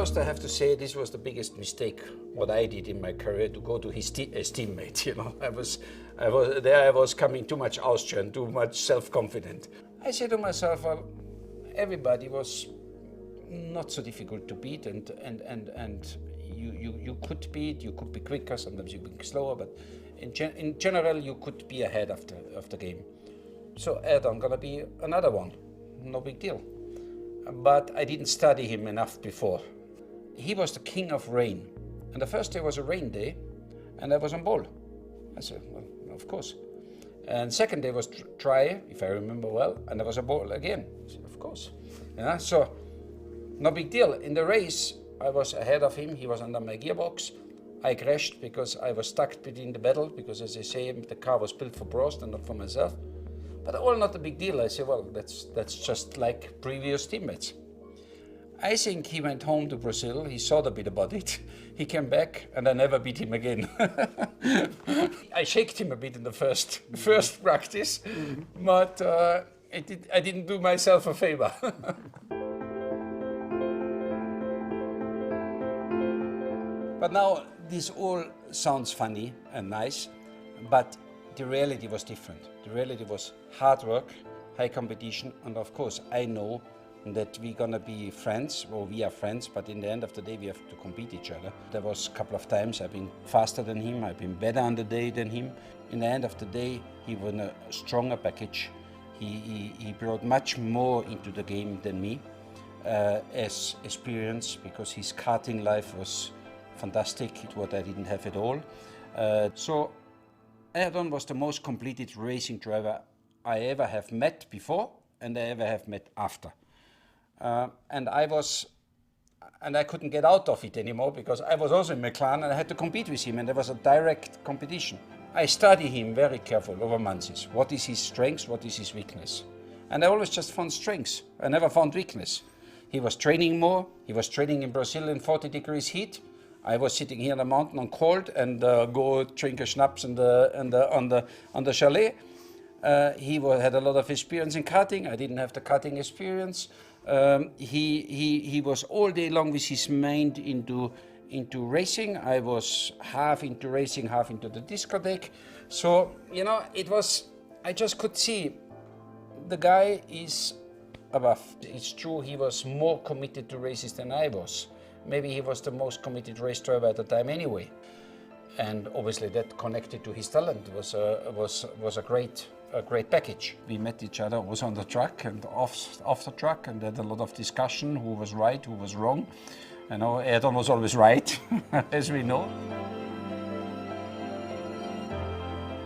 First, I have to say this was the biggest mistake what I did in my career, to go to his teammate. You know, I was coming too much Austrian, too much self-confident. I said to myself, well, everybody was not so difficult to beat, and you could beat, you could be quicker, sometimes you could be slower, but in general you could be ahead of the game. So Ayrton gonna be another one, no big deal. But I didn't study him enough before. He was the king of rain, and the first day was a rain day, and I was on ball. I said, well, of course. And second day was dry, if I remember well, and there was a ball again. I said, of course. Yeah, so no big deal. In the race, I was ahead of him. He was under my gearbox. I crashed because I was stuck between the battle, because as I say, the car was built for Prost and not for myself. But all not a big deal. I say, well, that's just like previous teammates. I think he went home to Brazil. He thought a bit about it. He came back, and I never beat him again. I shaked him a bit in the first practice, but I didn't do myself a favor. But now this all sounds funny and nice, but the reality was different. The reality was hard work, high competition, and of course I know that we're gonna be friends, or we are friends, but in the end of the day we have to compete each other. There was a couple of times I've been faster than him, I've been better on the day than him. In the end of the day, he won a stronger package. He brought much more into the game than me as experience, because his karting life was fantastic, it's what I didn't have at all. So Ayrton was the most completed racing driver I ever have met before, and I ever have met after. And I couldn't get out of it anymore, because I was also in McLaren and I had to compete with him, and there was a direct competition. I study him very carefully over months. What is his strengths? What is his weakness? And I always just found strengths. I never found weakness. He was training more. He was training in Brazil in 40 degrees heat. I was sitting here on the mountain on cold and go drink a schnapps on the chalet. He had a lot of experience in karting. I didn't have the karting experience. He was all day long with his mind into racing. I was half into racing, half into the discotheque. So, you know, I just could see the guy is above. It's true, he was more committed to races than I was. Maybe he was the most committed race driver at the time anyway. And obviously that connected to his talent was a great package. We met each other also on the track and off the track, and had a lot of discussion, who was right, who was wrong. You know, Ayrton was always right, as we know.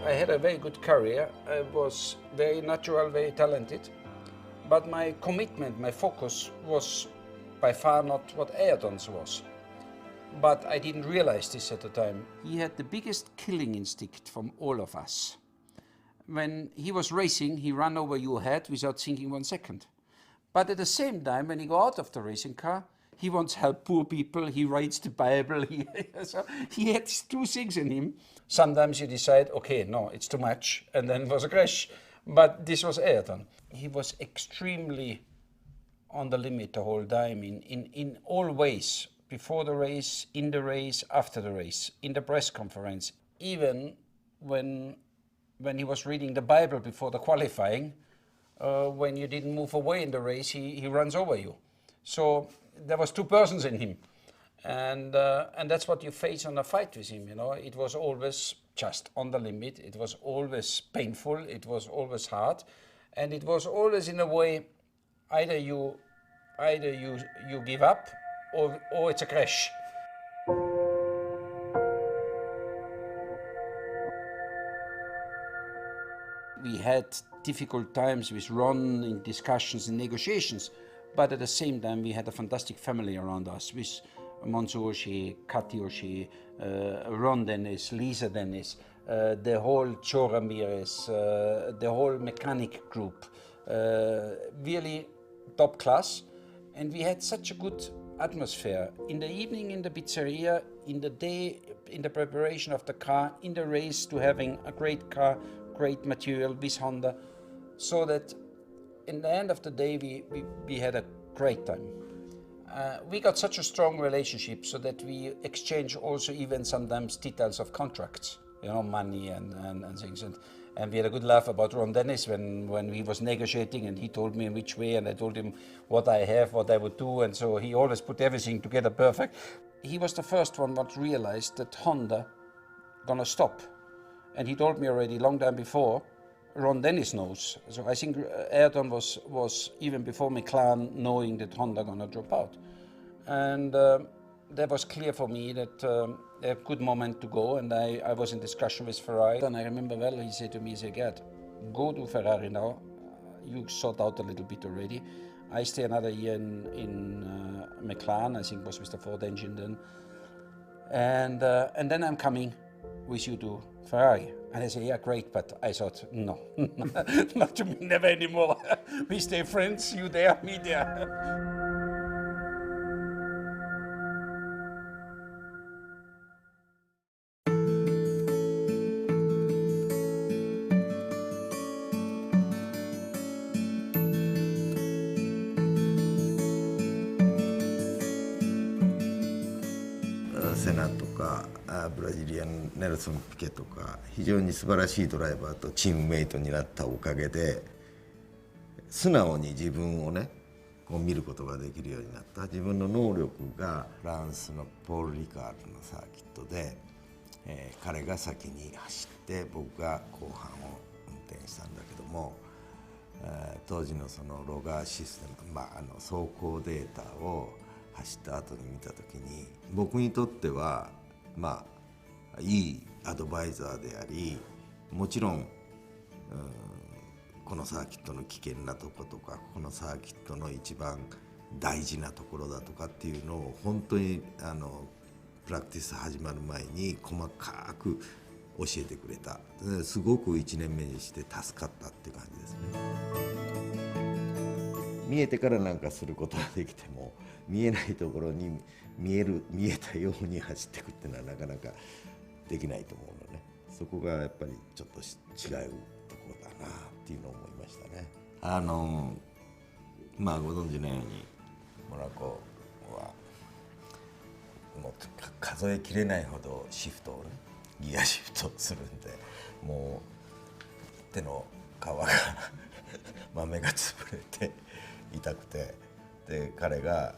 I had a very good career. I was very natural, very talented, but my commitment, my focus was by far not what Ayrton's was. But I didn't realize this at the time. He had the biggest killing instinct from all of us. When he was racing, he ran over your head without thinking 1 second. But at the same time, when he go out of the racing car, he wants to help poor people, he writes the Bible, so he had these two things in him. Sometimes you decide, okay, no, it's too much, and then it was a crash. But this was Ayrton. He was extremely on the limit the whole time, in all ways. Before the race, in the race, after the race, in the press conference. Even when he was reading the Bible before the qualifying, when you didn't move away in the race, he runs over you. So there was two persons in him. And that's what you face on a fight with him, you know. It was always just on the limit. It was always painful. It was always hard. And it was always in a way, either you give up, or it's a crash. We had difficult times with Ron in discussions and negotiations, but at the same time we had a fantastic family around us with Monzo Oshie, Kati Oshie, Ron Dennis, Lisa Dennis, the whole Joe Ramirez, the whole mechanic group, really top class. And we had such a good atmosphere. In the evening in the pizzeria, in the day in the preparation of the car, in the race to having a great car, great material with Honda, so that in the end of the day we had a great time. we got such a strong relationship so that we exchange also even sometimes details of contracts, money and things. And we had a good laugh about Ron Dennis when he was negotiating, and he told me in which way, and I told him what I have, what I would do, and so he always put everything together perfect. He was the first one that realized that Honda gonna stop. And he told me already long time before, Ron Dennis knows. So I think Ayrton was even before McLaren knowing that Honda gonna drop out. And that was clear for me that a good moment to go, and I was in discussion with Ferrari. And I remember well, he said to me, Gerd, go to Ferrari now. You sort out a little bit already. I stay another year in McLaren, I think it was with the Ford engine then. And then I'm coming with you to Ferrari. And I say, yeah, great, but I thought, no, not to me, never anymore. We stay friends, you there, me there. セナとかブラジリアンネルソン・ピケとか非常に素晴らしいドライバーとチームメイトになったおかげで素直に自分をねこう見ることができるようになった。自分の能力がフランスのポール・リカールのサーキットで、彼が先に走って僕が後半を運転したんだけども、当時のそのロガーシステム、走行データを走った後に見た時に僕にとってはいいアドバイザーであり、もちろん、このサーキットの危険なとことかこのサーキットの一番大事なところだとかっていうのを本当にプラクティス始まる前に細かく教えてくれた。すごく1年目にして助かったって感じですね。見えてからなんかすることができても見えないところに見えたように走っていくっていうのはなかなかできないと思うのね。そこがやっぱりちょっと違うところだなっていうのを思いましたね。ご存知のようにモナコはもう数えきれないほどシフトをねギアシフトするんで、もう手の皮が豆が潰れて痛くて、で彼が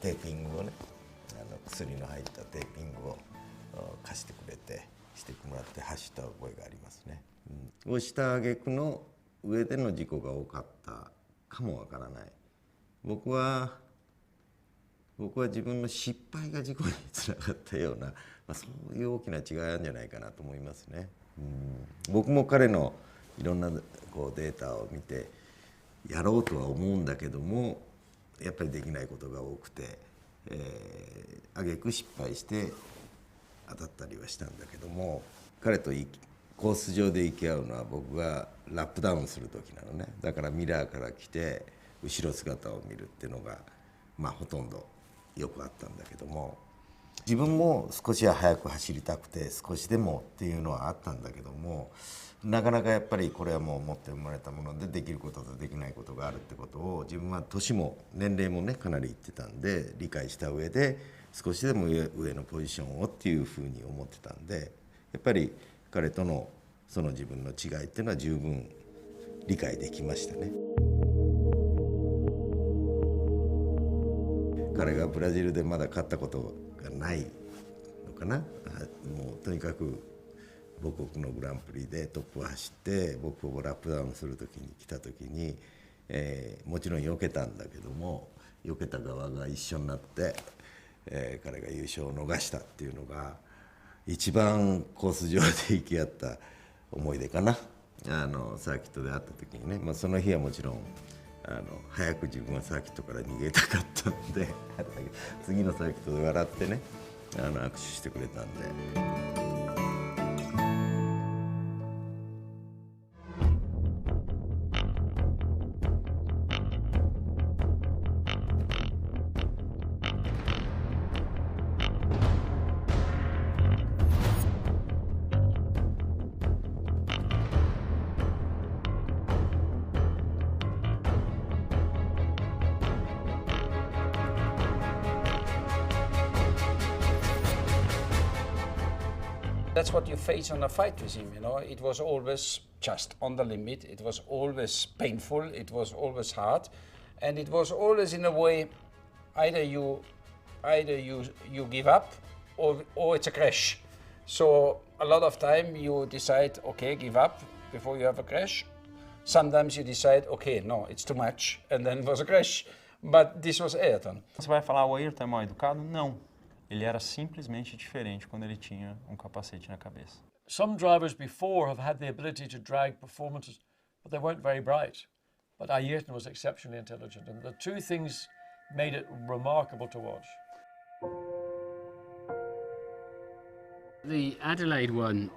テーピングをね薬の入ったテーピングを貸してくれてしてもらって走った覚えがありますね。をした挙句の上での事故が多かったかもわからない。僕は自分の失敗が事故につながったような、そういう大きな違いなんじゃないかなと思いますね。僕も彼のいろんなこうデータを見てやろうとは思うんだけどもやっぱりできないことが多くて、挙句失敗して当たったりはしたんだけども、彼とコース上で行き合うのは僕がラップダウンする時なのね。だからミラーから来て後ろ姿を見るっていうのがほとんどよくあったんだけども、自分も少しは速く走りたくて少しでもっていうのはあったんだけども、なかなかやっぱりこれはもう持って生まれたものでできることとできないことがあるってことを自分は年も年齢もねかなりいってたんで理解した上で少しでも上のポジションをっていうふうに思ってたんで、やっぱり彼とのその自分の違いっていうのは十分理解できましたね。彼がブラジルでまだ勝ったことがないのかな。もうとにかく母国のグランプリでトップを走って僕をラップダウンする時に来た時に、もちろん避けたんだけども避けた側が一緒になって、彼が優勝を逃したっていうのが一番コース上で行き合った思い出かな。サーキットで会った時にね、その日はもちろん早く自分はサーキットから逃げたかったんで次のサーキットで笑ってね握手してくれたんで。That's what you face on a fight with him, you know. It was always just on the limit. It was always painful. It was always hard, and it was always in a way, either you give up, or it's a crash. So a lot of time you decide, okay, give up before you have a crash. Sometimes you decide, okay, no, it's too much, and then it was a crash. But this was Ayrton. Você vai falar o Ayrton é mal educado? Não. Ele era simplesmente diferente quando ele tinha um capacete na cabeça. Some drivers before have had the ability to drag performances, but they weren't very bright. But Ayrton was exceptionally intelligent, and the two things made it remarkable to watch. The Adelaide one,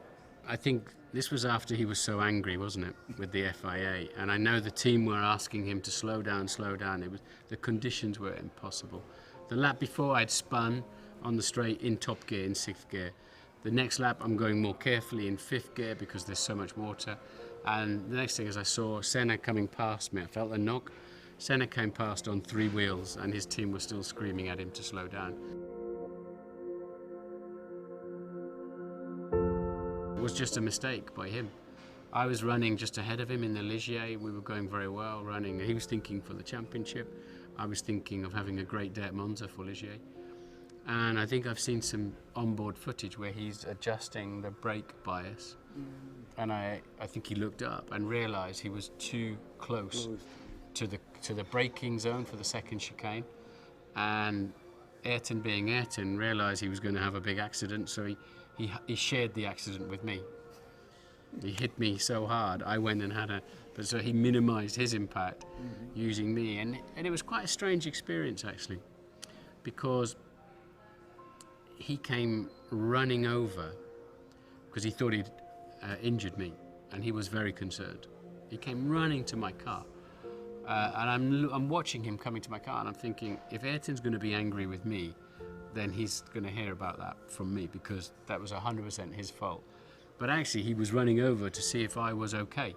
I think this was after he was so angry, wasn't it, with the FIA? And I know the team were asking him to slow down, slow down. The conditions were impossible. The lap before, I'd spun on the straight in top gear, in sixth gear. The next lap, I'm going more carefully in fifth gear because there's so much water. And the next thing is I saw Senna coming past me. I felt a knock. Senna came past on 3 wheels and his team was still screaming at him to slow down. It was just a mistake by him. I was running just ahead of him in the Ligier. We were going very well running. He was thinking for the championship. I was thinking of having a great day at Monza for Ligier. And I think I've seen some onboard footage where he's adjusting the brake bias. And I think he looked up and realised he was too close to the braking zone for the second chicane. And Ayrton, being Ayrton, realised he was going to have a big accident, so he shared the accident with me. He hit me so hard, I went and but so he minimised his impact using me. And it was quite a strange experience, actually, because he came running over because he thought he'd injured me, and he was very concerned. He came running to my car, and I'm watching him coming to my car, and I'm thinking, if Ayrton's going to be angry with me, then he's going to hear about that from me, because that was 100% his fault. But actually, he was running over to see if I was okay.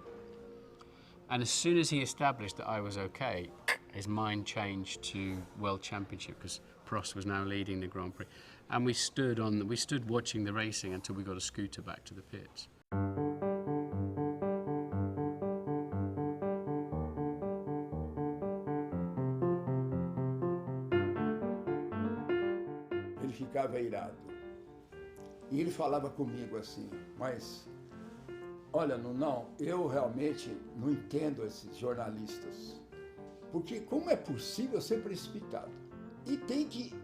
And as soon as he established that I was okay, his mind changed to World Championship, because Prost was now leading the Grand Prix. And we stood watching the racing until we got a scooter back to the pits. Ele ficava irado. E ele falava comigo assim, mas olha, não, eu realmente não entendo esses jornalistas. Porque como é possível ser precipitado? E tem que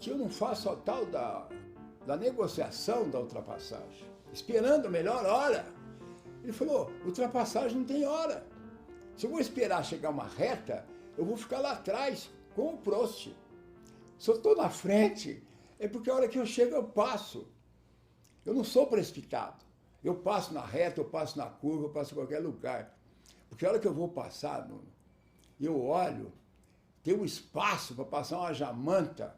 eu não faço a tal da negociação da ultrapassagem, esperando a melhor hora. Ele falou, ultrapassagem não tem hora. Se eu vou esperar chegar uma reta, eu vou ficar lá atrás com o Prost. Se eu estou na frente, é porque a hora que eu chego eu passo. Eu não sou precipitado. Eu passo na reta, eu passo na curva, eu passo em qualquer lugar. Porque a hora que eu vou passar, Nuno, eu olho, tem um espaço para passar uma jamanta,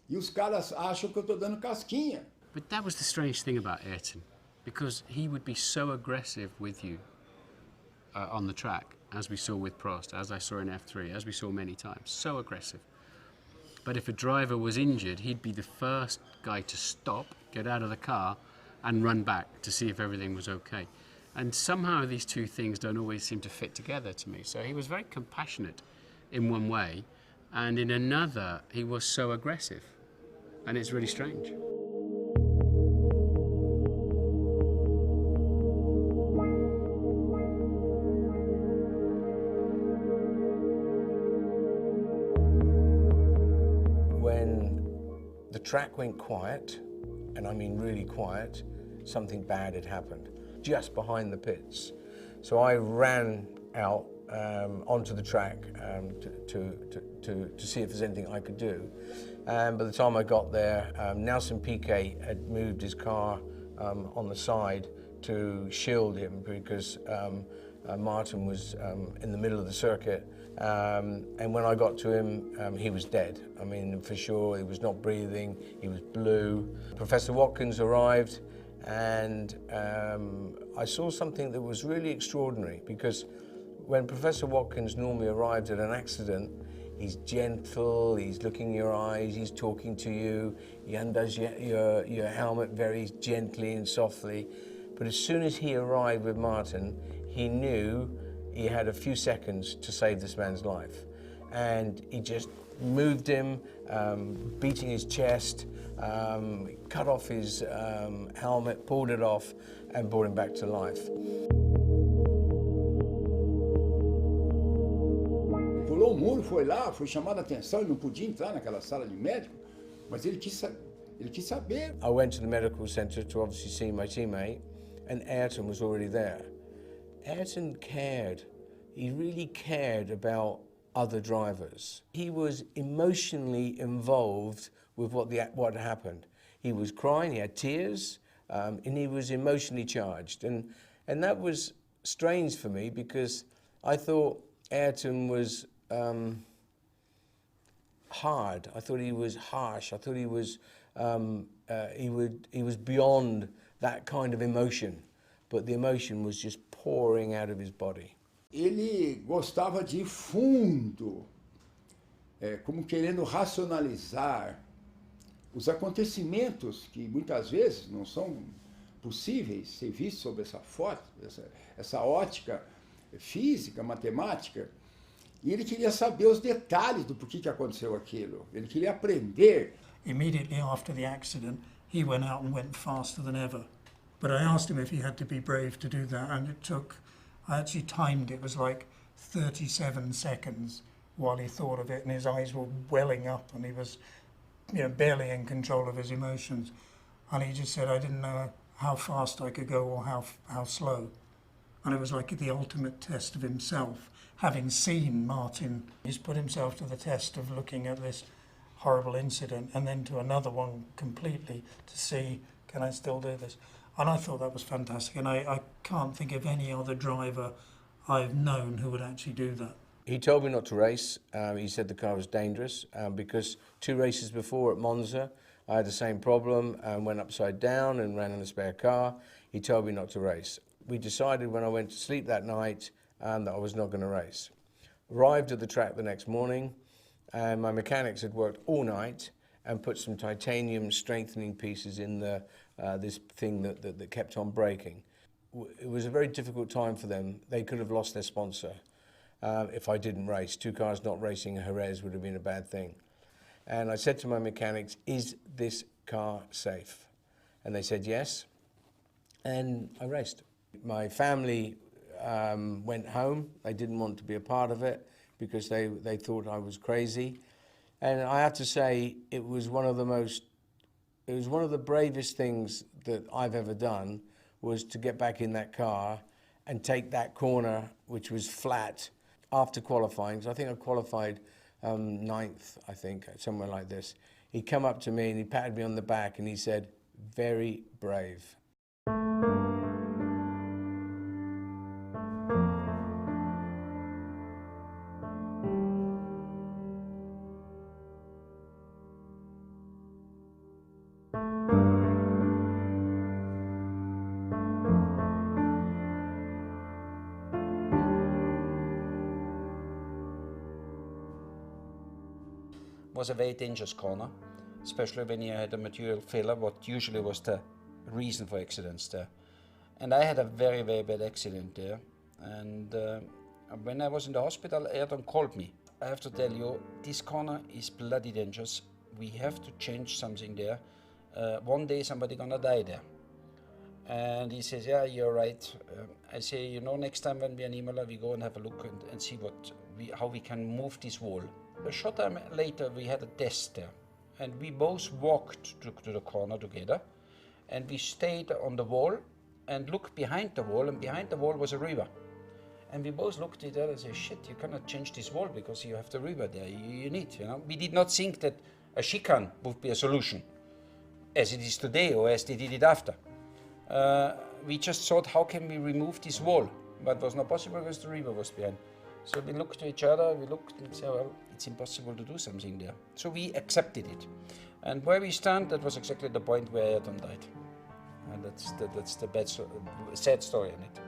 e os caras acham que eu estou dando casquinha. But that was the strange thing about Ayrton, because he would be so aggressive with you on the track, as we saw with Prost, as I saw in F3, as we saw many times, so aggressive. But if a driver was injured, he'd be the first guy to stop, get out of the car, and run back to see if everything was okay. And somehow these two things don't always seem to fit together to me. So he was very compassionate in one way, and in another, he was so aggressive. And it's really strange. When the track went quiet, and I mean really quiet, something bad had happened just behind the pits. So I ran out onto the track to see if there's anything I could do. By the time I got there, Nelson Piquet had moved his car on the side to shield him because Martin was in the middle of the circuit. And when I got to him, he was dead. I mean, for sure, he was not breathing, he was blue. Professor Watkins arrived, and I saw something that was really extraordinary, because when Professor Watkins normally arrived at an accident, He's gentle, he's looking in your eyes, he's talking to you, he undoes your helmet very gently and softly. But as soon as he arrived with Martin, he knew he had a few seconds to save this man's life. And he just moved him, beating his chest, cut off his helmet, pulled it off, and brought him back to life. Pulou o muro, foi lá, foi chamado a atenção, ele não podia entrar naquela sala de médico, mas ele quis saber. I went to the medical center to obviously see my teammate, and Ayrton was already there. Ayrton cared. He really cared about other drivers. He was emotionally involved with what happened. He was crying, he had tears, and he was emotionally charged. And that was strange for me because I thought Ayrton was hard. I thought he was harsh. I thought he was beyond that kind of emotion. But the emotion was just pouring out of his body. Ele gostava de ir fundo, como querendo racionalizar os acontecimentos que muitas vezes não são possíveis ser vistos sob essa foto, essa ótica física, matemática. E ele queria saber os detalhes do porquê que aconteceu aquilo. Ele queria aprender. Immediately after the accident, he went out and went faster than ever. But I asked him if he had to be brave to do that, and I actually timed it, was like 37 seconds while he thought of it, and his eyes were welling up, and he was, barely in control of his emotions. And he just said, I didn't know how fast I could go or how slow. And it was like the ultimate test of himself, having seen Martin. He's put himself to the test of looking at this horrible incident and then to another one completely to see, can I still do this? And I thought that was fantastic, and I can't think of any other driver I've known who would actually do that. He told me not to race. He said the car was dangerous because 2 races before at Monza, I had the same problem and went upside down and ran in a spare car. He told me not to race. We decided when I went to sleep that night that I was not going to race. Arrived at the track the next morning, and my mechanics had worked all night and put some titanium strengthening pieces in this thing that kept on breaking. It was a very difficult time for them. They could have lost their sponsor if I didn't race. 2 cars not racing at Jerez would have been a bad thing. And I said to my mechanics, is this car safe? And they said yes, and I raced. My family went home. They didn't want to be a part of it because they thought I was crazy. And I have to say, it was one of the bravest things that I've ever done, was to get back in that car and take that corner, which was flat, after qualifying. So I think I qualified 9th, I think, somewhere like this. He come up to me and he patted me on the back and he said, very brave. Was a very dangerous corner, especially when you had a material failure, what usually was the reason for accidents there. And I had a very, very bad accident there. And when I was in the hospital, Ayrton called me. I have to tell you, this corner is bloody dangerous. We have to change something there. One day somebody gonna die there. And he says, yeah, you're right. I say, next time when we're in Imola, we go and have a look and see how we can move this wall. A short time later, we had a test there, and we both walked to the corner together, and we stayed on the wall and looked behind the wall, and behind the wall was a river. And we both looked at each other and said, shit, you cannot change this wall because you have the river there, you need, We did not think that a chicane would be a solution, as it is today, or as they did it after. We just thought, how can we remove this wall? But it was not possible because the river was behind. So we looked to each other, we looked and said, well, it's impossible to do something there. So we accepted it. And where we stand, that was exactly the point where Ayrton died. And that's the sad story in it.